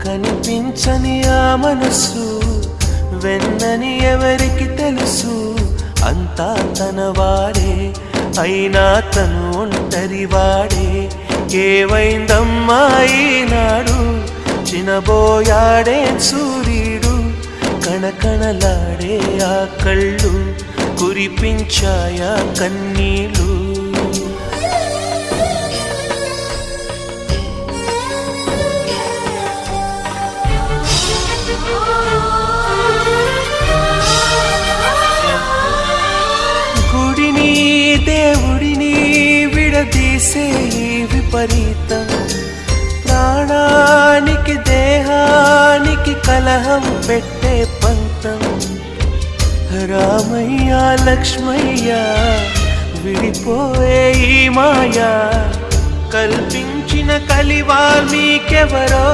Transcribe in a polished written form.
కనిపించని ఆ మనసు వెన్నని ఎవరికి తెలుసు, అంతా తన వాడే అయినా తను ఒంటరి వాడే. ఏవైందమ్మా ఈనాడు, చినబోయాడే సూర్యుడు, కణకణలాడే ఆ కళ్ళు, కురిపించాయా కన్నీళ్ళు. గుడిని దేవుడిని విడదీసే ఈ విపరీతం, ప్రాణానికి దేహానికి కలహం పెట్టే పంతం. రామయ్య లక్ష్మయ్య విడిపోయే ఈ మాయా, కల్పించిన కలివాల్మీకెవరో